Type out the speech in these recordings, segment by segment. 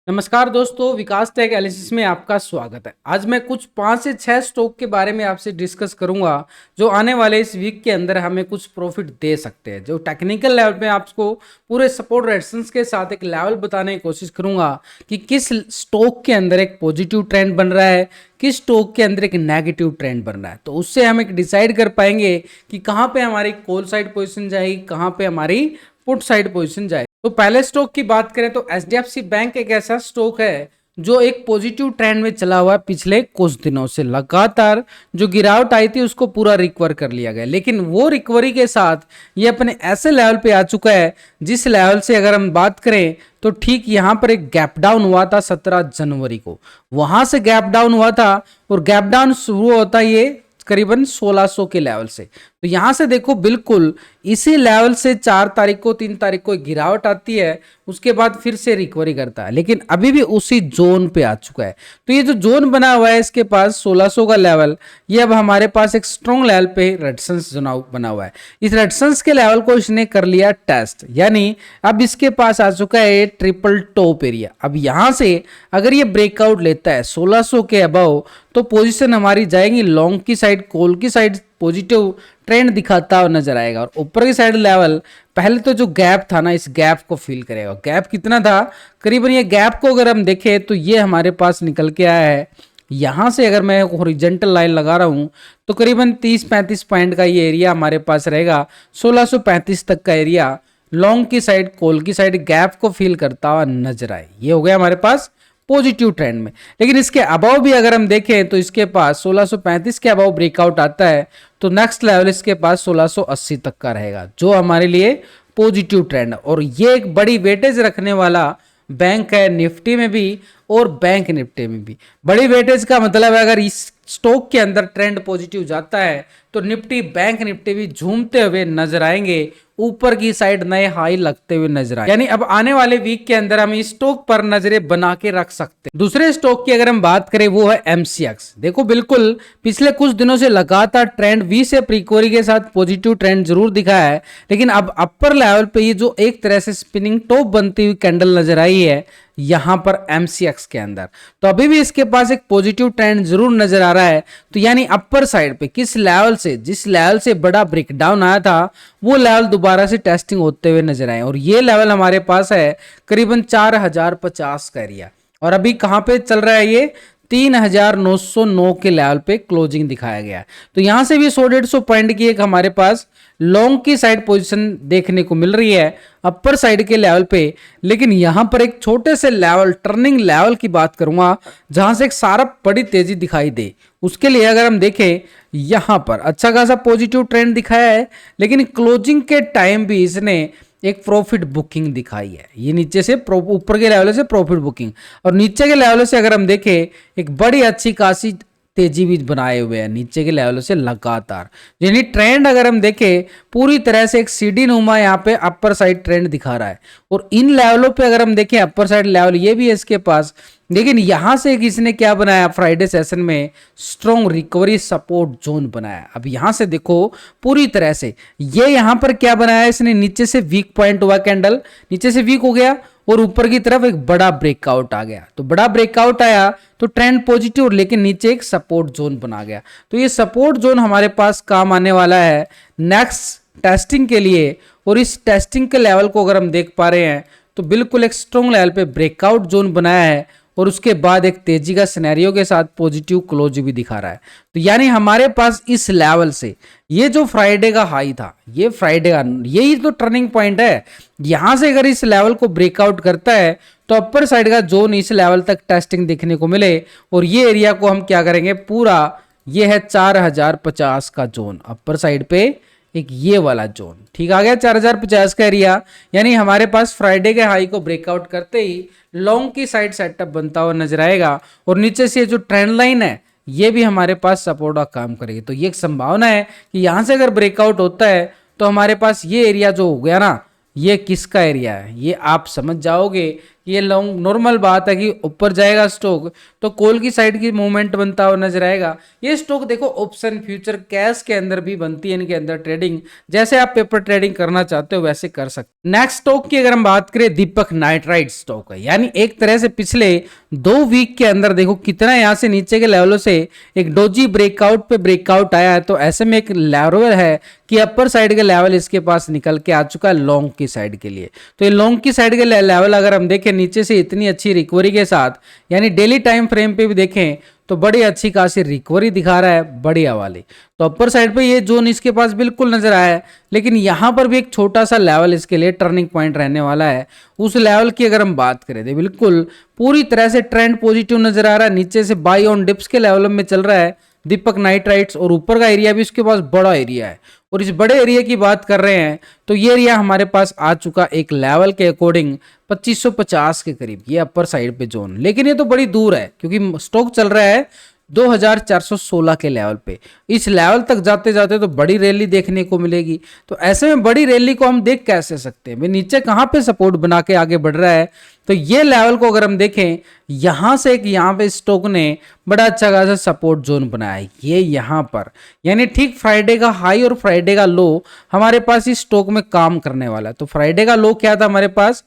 नमस्कार दोस्तों, विकास take analysis में आपका स्वागत है। आज मैं कुछ 5 से 6 स्टॉक के बारे में आपसे डिस्कस करूंगा जो आने वाले इस वीक के अंदर हमें कुछ प्रॉफिट दे सकते हैं। जो टेक्निकल लेवल पे आपको पूरे सपोर्ट रेजिस्टेंस के साथ एक लेवल बताने की कोशिश करूंगा कि किस स्टॉक के अंदर एक पॉजिटिव ट्रेंड बन रहा है, किस स्टॉक के अंदर एक नेगेटिव ट्रेंड बन रहा है। तो उससे हम एक डिसाइड कर पाएंगे कि कहाँ पे हमारी कॉल साइड पोजिशन जाएगी, कहाँ पे हमारी पुट साइड पोजीशन जाए। तो पहले स्टॉक की बात करें तो एचडीएफसी बैंक एक ऐसा स्टॉक है जो एक पॉजिटिव ट्रेंड में चला हुआ है। पिछले कुछ दिनों से लगातार जो गिरावट आई थी उसको पूरा रिकवर कर लिया गया, लेकिन वो रिकवरी के साथ ये अपने ऐसे लेवल पे आ चुका है जिस लेवल से अगर हम बात करें तो ठीक यहां पर एक गैप डाउन हुआ था 17 जनवरी को। वहां से गैप डाउन हुआ था और गैप डाउन शुरू होता ये करीबन 1600 के लेवल से। तो यहां से देखो बिल्कुल इसी लेवल से 4 तारीख को 3 तारीख को गिरावट आती है, उसके बाद फिर से रिकवरी करता है, लेकिन अभी भी उसी जोन पे आ चुका है। तो ये जो जोन बना हुआ है इसके पास 1600 का लेवल, ये अब हमारे पास एक स्ट्रॉन्ग लेवल पे रेजिस्टेंस बना हुआ है। इस रेजिस्टेंस के लेवल को इसने कर लिया टेस्ट, यानी अब इसके पास आ चुका है ट्रिपल टॉप एरिया। अब यहां से अगर ये ब्रेकआउट लेता है 1600 के अबव तो पोजीशन हमारी जाएगी लॉन्ग की साइड, कॉल की साइड पॉजिटिव ट्रेंड दिखाता हुआ नजर आएगा। और ऊपर की साइड लेवल पहले तो जो गैप था ना, इस गैप को फील करेगा। गैप कितना था, करीबन ये गैप को अगर हम देखें तो ये हमारे पास निकल के आया है। यहां से अगर मैं हॉरिजॉन्टल लाइन लगा रहा हूं तो करीबन 30-35 पॉइंट का ये एरिया हमारे पास रहेगा। 1635 तक का एरिया लॉन्ग की साइड, कॉल की साइड गैप को फील करता हुआ नजर आए। ये हो गया हमारे पास पॉजिटिव ट्रेंड में। लेकिन इसके अबाव भी अगर हम देखें तो इसके पास 1635 के अबाव ब्रेकआउट आता है तो नेक्स्ट लेवल इसके पास 1680 तक का रहेगा, जो हमारे लिए पॉजिटिव ट्रेंड है। और ये एक बड़ी वेटेज रखने वाला बैंक है निफ्टी में भी और बैंक निफ्टी में भी। बड़ी वेटेज का मतलब है अगर इस स्टॉक के अंदर ट्रेंड पॉजिटिव जाता है तो निफ्टी, बैंक निफ्टी भी झूमते हुए नजर आएंगे, ऊपर की साइड नए हाई लगते हुए नजर आए। यानी अब आने वाले वीक के अंदर हम इस स्टॉक पर नजरें बना के रख सकते हैं। दूसरे स्टॉक की अगर हम बात करें वो है एमसीएक्स। देखो बिल्कुल पिछले कुछ दिनों से लगातार ट्रेंड वी से रिकवरी के साथ पॉजिटिव ट्रेंड जरूर दिखाया है, लेकिन अब अपर लेवल पे ये जो एक तरह से स्पिनिंग टॉप बनती हुई कैंडल नजर आई है यहां पर एमसीएक्स के अंदर, तो अभी भी इसके पास एक पॉजिटिव ट्रेंड जरूर नजर आ रहा है। तो यानी अपर साइड पे किस लेवल से, जिस लेवल से बड़ा ब्रेकडाउन आया था वो लेवल दोबारा से टेस्टिंग होते हुए नजर आए। और ये लेवल हमारे पास है करीबन 4050 का एरिया, और अभी कहां पे चल रहा है ये 3909 के लेवल पे क्लोजिंग दिखाया गया है। तो यहां से भी 100-150 पॉइंट की एक हमारे पास लॉन्ग की साइड पोजीशन देखने को मिल रही है अपर साइड के लेवल पे। लेकिन यहां पर एक छोटे से लेवल, टर्निंग लेवल की बात करूंगा जहां से एक सारा बड़ी तेजी दिखाई दे, उसके लिए अगर हम देखें यहां पर अच्छा खासा पॉजिटिव ट्रेंड दिखाया है, लेकिन क्लोजिंग के टाइम भी इसने एक प्रॉफिट बुकिंग दिखाई है। ये नीचे से ऊपर के लेवल से प्रॉफिट बुकिंग, और नीचे के लेवल से अगर हम देखें एक बड़ी अच्छी खासी तेजी भी बनाए हुए हैं नीचे के लेवल से लगातार। यानी ट्रेंड अगर हम देखें पूरी तरह से एक सीढ़ी नुमा यहाँ पे अपर साइड ट्रेंड दिखा रहा है। और इन लेवलों पे अगर हम देखें अपर साइड लेवल ये भी है इसके पास, लेकिन यहां से किसने क्या बनाया फ्राइडे सेशन में, स्ट्रॉन्ग रिकवरी सपोर्ट जोन बनाया। अब यहां से देखो पूरी तरह से ये यहां पर क्या बनाया इसने, नीचे से वीक पॉइंट हुआ, कैंडल नीचे से वीक हो गया और ऊपर की तरफ एक बड़ा ब्रेकआउट आ गया। तो बड़ा ब्रेकआउट आया तो ट्रेंड पॉजिटिव, लेकिन नीचे एक सपोर्ट जोन बना गया। तो ये सपोर्ट जोन हमारे पास काम आने वाला है नेक्स्ट टेस्टिंग के लिए। और इस टेस्टिंग के लेवल को अगर हम देख पा रहे हैं तो बिल्कुल एक स्ट्रॉन्ग लेवल पे ब्रेकआउट जोन बनाया है, और उसके बाद एक तेजी का सिनेरियो के साथ पॉजिटिव क्लोज भी दिखा रहा है। तो यानी हमारे पास इस लेवल से ये जो फ्राइडे का हाई था, ये फ्राइडे का यही तो टर्निंग पॉइंट है। यहां से अगर इस लेवल को ब्रेकआउट करता है तो अपर साइड का जोन इस लेवल तक टेस्टिंग देखने को मिले, और ये एरिया को हम क्या करेंगे पूरा, ये है 4050 का जोन अपर साइड पे, एक ये वाला जोन ठीक आ गया 4050 का एरिया। यानी हमारे पास फ्राइडे के हाई को ब्रेकआउट करते ही लॉन्ग की साइड सेटअप बनता हुआ नजर आएगा, और नीचे से जो ट्रेंड लाइन है ये भी हमारे पास सपोर्ट का काम करेगी। तो ये एक संभावना है कि यहां से अगर ब्रेकआउट होता है तो हमारे पास ये एरिया जो हो गया ना, ये किसका एरिया है, ये आप समझ जाओगे ये लॉन्ग नॉर्मल बात है कि ऊपर जाएगा स्टॉक तो कॉल की साइड की मूवमेंट बनता हुआ नजर आएगा। ये स्टॉक देखो ऑप्शन फ्यूचर कैश के अंदर भी बनती है, इनके अंदर ट्रेडिंग जैसे आप पेपर ट्रेडिंग करना चाहते हो वैसे कर सकते। नेक्स्ट स्टॉक की अगर हम बात करें, दीपक नाइट्राइट स्टॉक है, यानी एक तरह से पिछले 2 वीक के अंदर देखो कितना यहां से नीचे के लेवलों से एक डोजी ब्रेकआउट पे ब्रेकआउट आया है। तो ऐसे में एक लेवल है कि अपर साइड का लेवल इसके पास निकल के आ चुका है लॉन्ग की साइड के लिए। तो ये लॉन्ग की साइड के लेवल अगर हम देखें नीचे से इतनी अच्छी रिकवरी के साथ, यानी डेली टाइम फ्रेम पे भी देखें तो बड़ी अच्छी खासी रिकवरी दिखा रहा है बढ़िया वाली। तो अपर साइड पे ये जोन इसके पास बिल्कुल नजर आया है, लेकिन यहां पर भी एक छोटा सा लेवल इसके लिए टर्निंग पॉइंट रहने वाला है। उस लेवल की अगर हम बात करें तो बिल्कुल पूरी तरह से ट्रेंड पॉजिटिव नजर आ रहा है, नीचे से बाई ऑन डिप्स के लेवल में चल रहा है दीपक नाइट्राइट्स, और ऊपर का एरिया भी उसके पास बड़ा एरिया है। और इस बड़े एरिया की बात कर रहे हैं तो ये एरिया हमारे पास आ चुका एक लेवल के अकॉर्डिंग 2550 के करीब, ये अपर साइड पे जोन। लेकिन ये तो बड़ी दूर है क्योंकि स्टॉक चल रहा है 2416 के लेवल पे। इस लेवल तक जाते जाते तो बड़ी रैली देखने को मिलेगी। तो ऐसे में बड़ी रैली को हम देख कैसे सकते हैं भाई, नीचे कहां पे सपोर्ट बना के आगे बढ़ रहा है। तो ये लेवल को अगर हम देखें यहां से एक यहां पे स्टॉक ने बड़ा अच्छा खासा सपोर्ट जोन बनाया है, ये यहां पर, यानी ठीक फ्राइडे का हाई और फ्राइडे का लो हमारे पास इस स्टॉक में काम करने वाला है। तो फ्राइडे का लो क्या था हमारे पास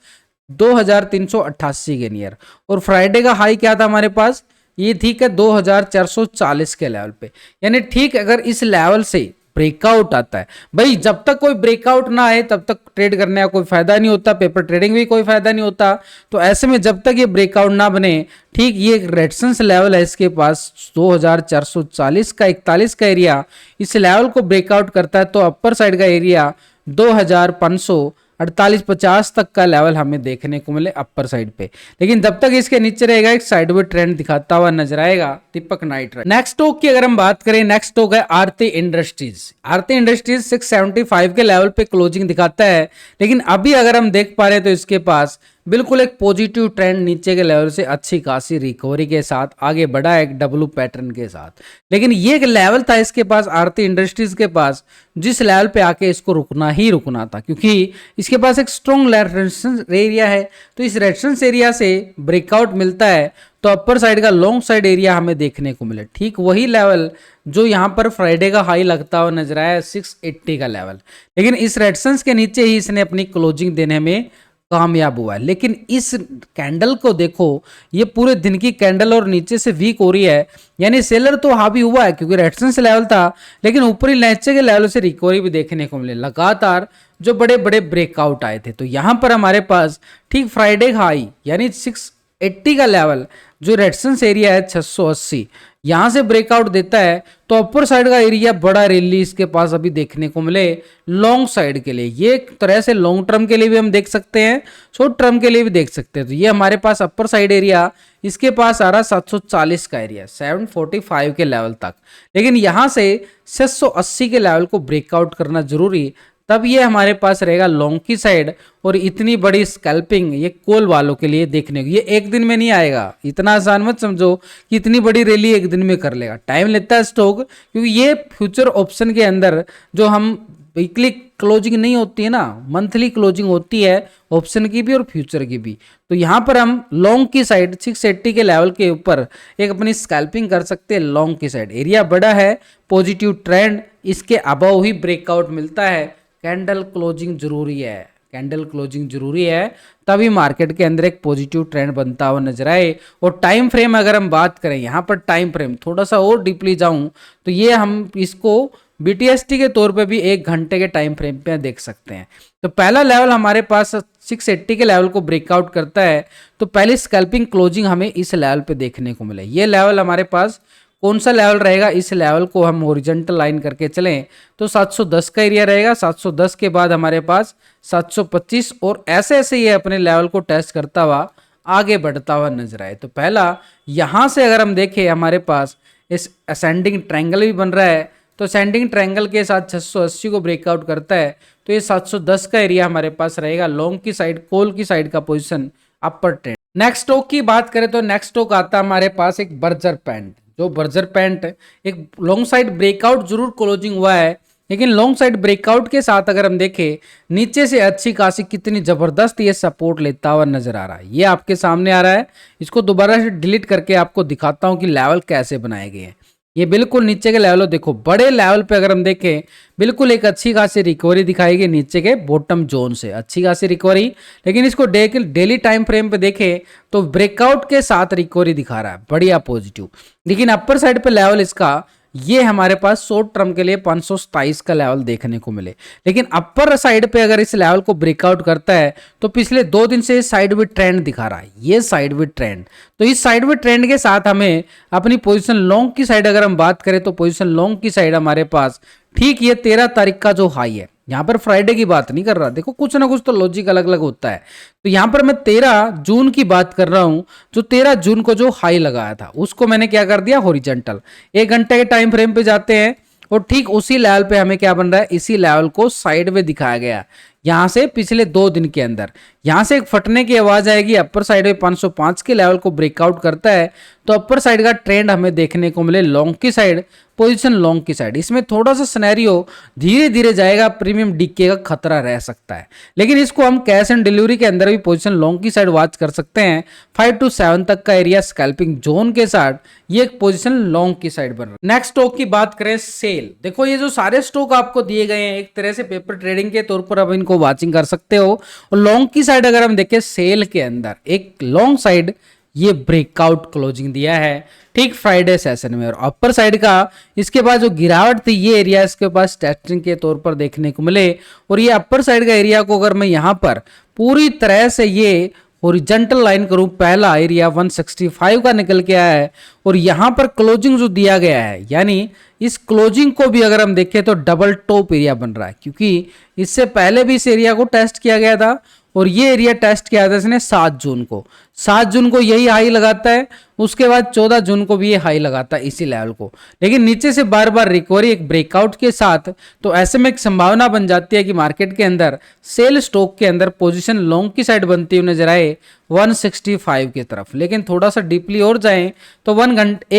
2388 के नियर, और फ्राइडे का हाई क्या था हमारे पास, ये ठीक है 2440 के लेवल पे। यानी ठीक अगर इस लेवल से ब्रेकआउट आता है, भाई जब तक कोई ब्रेकआउट ना आए तब तक ट्रेड करने का कोई फायदा नहीं होता, पेपर ट्रेडिंग भी कोई फायदा नहीं होता। तो ऐसे में जब तक ये ब्रेकआउट ना बने, ठीक ये एक रेजिस्टेंस लेवल है इसके पास 2440 का 41 का एरिया, इस लेवल को ब्रेकआउट करता है तो अपर साइड का एरिया 2548-50 तक का लेवल हमें देखने को मिले अपर साइड पे। लेकिन जब तक इसके नीचे रहेगा एक साइडवेज ट्रेंड दिखाता हुआ नजर आएगा दीपक नाइट्राइट। नेक्स्ट स्टॉक की अगर हम बात करें, नेक्स्ट स्टॉक है आरती इंडस्ट्रीज। आरती इंडस्ट्रीज 675 के लेवल पे क्लोजिंग दिखाता है, लेकिन अभी अगर हम देख पा रहे हैं तो इसके पास बिल्कुल एक पॉजिटिव ट्रेंड नीचे के लेवल से अच्छी खासी रिकवरी के साथ आगे बढ़ा है एक डब्लू पैटर्न के साथ। लेकिन ये एक लेवल था इसके पास आरती इंडस्ट्रीज के पास जिस लेवल पे आके इसको रुकना ही रुकना था, क्योंकि इसके पास एक स्ट्रॉन्ग रेजिस्टेंस एरिया है। तो इस रेजिस्टेंस एरिया से ब्रेकआउट मिलता है तो अपर साइड का लॉन्ग साइड एरिया हमें देखने को मिले, ठीक वही लेवल जो यहाँ पर फ्राइडे का हाई लगता हुआ नजर आया 680 का लेवल। लेकिन इस रेजिस्टेंस के नीचे ही इसने अपनी क्लोजिंग देने में कामयाब हुआ है। लेकिन इस कैंडल को देखो, ये पूरे दिन की कैंडल और नीचे से वीक हो रही है, यानी सेलर तो हावी हुआ है क्योंकि रेजिस्टेंस लेवल था, लेकिन ऊपरी नीचे के लेवल से रिकवरी भी देखने को मिले लगातार जो बड़े बड़े ब्रेकआउट आए थे। तो यहां पर हमारे पास ठीक फ्राइडे हाई यानी 680 का लेवल जो रेजिस्टेंस एरिया है 680, यहां से ब्रेकआउट देता है तो अपर साइड का एरिया बड़ा रैली इसके पास अभी देखने को मिले लॉन्ग साइड के लिए। ये एक तरह से लॉन्ग टर्म के लिए भी हम देख सकते हैं, शॉर्ट टर्म के लिए भी देख सकते हैं। तो ये हमारे पास अपर साइड एरिया इसके पास आ रहा 740 का एरिया 745 के लेवल तक। लेकिन यहां से 680 के लेवल को ब्रेकआउट करना जरूरी, तब ये हमारे पास रहेगा लॉन्ग की साइड। और इतनी बड़ी स्कैल्पिंग ये कॉल वालों के लिए देखने को, ये एक दिन में नहीं आएगा, इतना आसान मत समझो कि इतनी बड़ी रैली एक दिन में कर लेगा, टाइम लेता है स्टॉक। क्योंकि ये फ्यूचर ऑप्शन के अंदर जो हम वीकली क्लोजिंग नहीं होती है ना, मंथली क्लोजिंग होती है ऑप्शन की भी और फ्यूचर की भी। तो यहाँ पर हम लॉन्ग की साइड 680 के लेवल के ऊपर एक अपनी स्कैल्पिंग कर सकते हैं। लॉन्ग की साइड एरिया बड़ा है, पॉजिटिव ट्रेंड, इसके अबव ही ब्रेकआउट मिलता है, कैंडल क्लोजिंग जरूरी है, कैंडल क्लोजिंग जरूरी है, तभी मार्केट के अंदर एक पॉजिटिव ट्रेंड बनता हुआ नजर आए। और टाइम फ्रेम अगर हम बात करें, यहाँ पर टाइम फ्रेम थोड़ा सा और डीपली जाऊं तो ये हम इसको बीटीएसटी के तौर पे भी 1 घंटे के टाइम फ्रेम पे देख सकते हैं। तो पहला लेवल हमारे पास 680 के लेवल को ब्रेकआउट करता है तो पहली स्कैल्पिंग क्लोजिंग हमें इस लेवल पे देखने को मिले। ये लेवल हमारे पास कौन सा लेवल रहेगा, इस लेवल को हम हॉरिजॉन्टल लाइन करके चलें तो 710 का एरिया रहेगा। 710 के बाद हमारे पास 725 और ऐसे ऐसे ये अपने लेवल को टेस्ट करता हुआ आगे बढ़ता हुआ नजर आए। तो पहला यहां से अगर हम देखें हमारे पास इस असेंडिंग ट्रायंगल भी बन रहा है, तो असेंडिंग ट्रायंगल के साथ 680 को ब्रेकआउट करता है तो ये 710 का एरिया हमारे पास रहेगा लॉन्ग की साइड, कॉल की साइड का पोजीशन अपर ट्रेंड। नेक्स्ट स्टॉक की बात करें तो नेक्स्ट स्टॉक आता है हमारे पास एक बर्जर पैंट। जो बर्जर पैंट एक लॉन्ग साइड ब्रेकआउट जरूर क्लोजिंग हुआ है, लेकिन लॉन्ग साइड ब्रेकआउट के साथ अगर हम देखें नीचे से अच्छी खासी कितनी जबरदस्त ये सपोर्ट लेता हुआ नजर आ रहा है। ये आपके सामने आ रहा है। इसको दोबारा से डिलीट करके आपको दिखाता हूं कि लेवल कैसे बनाए गए हैं। ये बिल्कुल नीचे के लेवल देखो, बड़े लेवल पे अगर हम देखें बिल्कुल एक अच्छी खासी रिकवरी दिखाई गई नीचे के बॉटम जोन से, अच्छी खासी रिकवरी। लेकिन इसको डेली टाइम फ्रेम पे देखें तो ब्रेकआउट के साथ रिकवरी दिखा रहा है, बढ़िया पॉजिटिव। लेकिन अपर साइड पे लेवल इसका ये हमारे पास शॉर्ट टर्म के लिए 527 का लेवल देखने को मिले। लेकिन अपर साइड पे अगर इस लेवल को ब्रेकआउट करता है तो पिछले 2 दिन से साइडवेज ट्रेंड दिखा रहा है, ये साइडवेज ट्रेंड। तो इस साइडवेज ट्रेंड के साथ हमें अपनी पोजीशन लॉन्ग की साइड अगर हम बात करें तो पोजीशन लॉन्ग की साइड हमारे पास ठीक ये 13 तारीख का जो हाई है, यहां पर फ्राइडे की बात नहीं कर रहा, देखो कुछ ना कुछ तो लॉजिक अलग अलग होता है। तो यहां पर मैं 13 जून की बात कर रहा हूं, जो 13 जून को जो हाई लगाया था उसको मैंने क्या कर दिया, हॉरिजॉन्टल। 1 घंटे के टाइम फ्रेम पे जाते हैं और ठीक उसी लेवल पे हमें क्या बन रहा है, इसी लेवल को साइड में दिखाया गया यहां से पिछले 2 दिन के अंदर। यहां से एक फटने की आवाज आएगी, अपर साइड में 505 के लेवल को ब्रेकआउट करता है तो अपर साइड का ट्रेंड हमें देखने को मिले लॉन्ग की साइड, पोजीशन लॉन्ग की साइड। इसमें थोड़ा सा सिनेरियो धीरे धीरे जाएगा, प्रीमियम डीके का खतरा रह सकता है। लेकिन इसको हम कैश एंड डिलीवरी के अंदर भी पोजीशन लॉन्ग की साइड वॉच कर सकते हैं। 5 to 7 तक का एरिया स्कैल्पिंग जोन के साथ ये एक पोजीशन लॉन्ग की साइड बन रहा है। नेक्स्ट स्टॉक की बात करें सेल, देखो ये जो सारे स्टॉक आपको दिए गए हैं एक तरह से पेपर ट्रेडिंग के तौर पर अब इनको वॉचिंग कर सकते हो। और लॉन्ग की साइड अगर हम देखें सेल के अंदर एक लॉन्ग साइड ये ब्रेकआउट क्लोजिंग दिया है ठीक फ्राइडे सेशन में, और अपर साइड का इसके बाद जो गिरावट थी ये एरिया इसके पास टेस्टिंग के तौर पर देखने को मिले। और ये अपर साइड का एरिया को अगर मैं यहां पर पूरी तरह से ये हॉरिजॉन्टल लाइन करूं, पहला एरिया 165 का निकल के आया है और यहां पर क्लोजिंग जो दिया गया है, यानी इस क्लोजिंग को भी अगर हम देखें तो डबल टॉप एरिया बन रहा है, क्योंकि इससे पहले भी इस एरिया को टेस्ट किया गया था और ये एरिया टेस्ट किया था इसने 7 जून को। 7 जून को यही हाई लगाता है, उसके बाद 14 जून को भी ये हाई लगाता है इसी लेवल को। लेकिन नीचे से बार बार रिकवरी एक ब्रेकआउट के साथ, तो ऐसे में एक संभावना बन जाती है कि मार्केट के अंदर सेल स्टॉक के अंदर पोजीशन लॉन्ग की साइड बनती हुई नजर आए 165 की तरफ। लेकिन थोड़ा सा डीपली और जाएं तो 1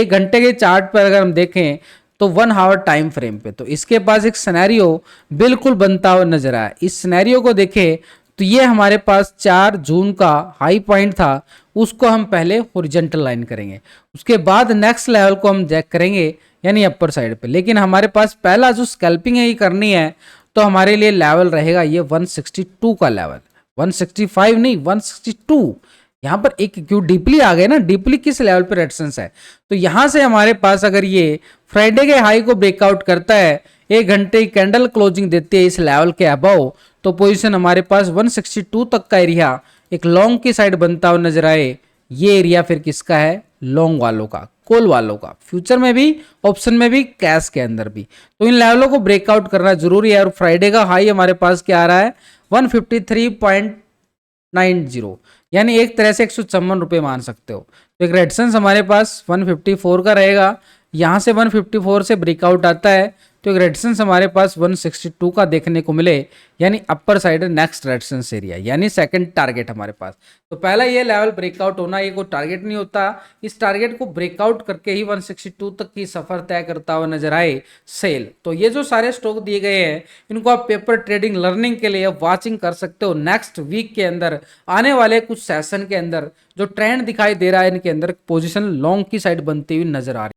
घंटे के चार्ट पर अगर हम देखें तो 1 आवर टाइम फ्रेम पे, तो इसके पास एक सिनेरियो बिल्कुल बनता हुआ नजर आया। इस सिनेरियो को देखें तो ये हमारे पास 4 जून का हाई पॉइंट था, उसको हम पहले हॉरिजॉन्टल लाइन करेंगे, उसके बाद नेक्स्ट लेवल को हम चेक करेंगे यानी अपर साइड पे। लेकिन हमारे पास पहला जो स्कैल्पिंग है ये करनी है तो हमारे लिए लेवल रहेगा ये 162 का लेवल, 165 नहीं 162। यहां पर एक क्यों डीपली आ गए ना, डीपली किस लेवल पे रेजिस्टेंस है, तो यहां से हमारे पास अगर ये फ्राइडे के हाई को ब्रेकआउट करता है, 1 घंटे की कैंडल क्लोजिंग देती है इस लेवल के अबव, तो पोजीशन हमारे पास 162 तक का एरिया एक लॉन्ग की साइड बनता हुआ नजर आए। ये एरिया फिर किसका है, लॉन्ग वालों का, कॉल वालों का, फ्यूचर में भी ऑप्शन में भी कैश के अंदर भी। तो इन लेवलों को ब्रेकआउट करना जरूरी है। और फ्राइडे का हाई हमारे पास क्या आ रहा है 153.90, यानी एक तरह से 154 रुपये मान सकते हो। तो एक रेजिस्टेंस हमारे पास 154 का रहेगा, यहां से 154 से ब्रेकआउट आता है तो एक रेजिस्टेंस हमारे पास 162 का देखने को मिले, यानी upper side next resistance area, यानी सेकंड टारगेट हमारे पास। तो पहला ये लेवल ब्रेकआउट होना, ये कोई टारगेट नहीं होता, इस टारगेट को ब्रेकआउट करके ही 162 तक की सफर तय करता हुआ नजर आए सेल। तो ये जो सारे स्टॉक दिए गए हैं इनको आप पेपर ट्रेडिंग लर्निंग के लिए वॉचिंग कर सकते हो। नेक्स्ट वीक के अंदर आने वाले कुछ सेशन के अंदर जो ट्रेंड दिखाई दे रहा है इनके अंदर पोजीशन लॉन्ग की साइड बनती हुई नजर आ रही है।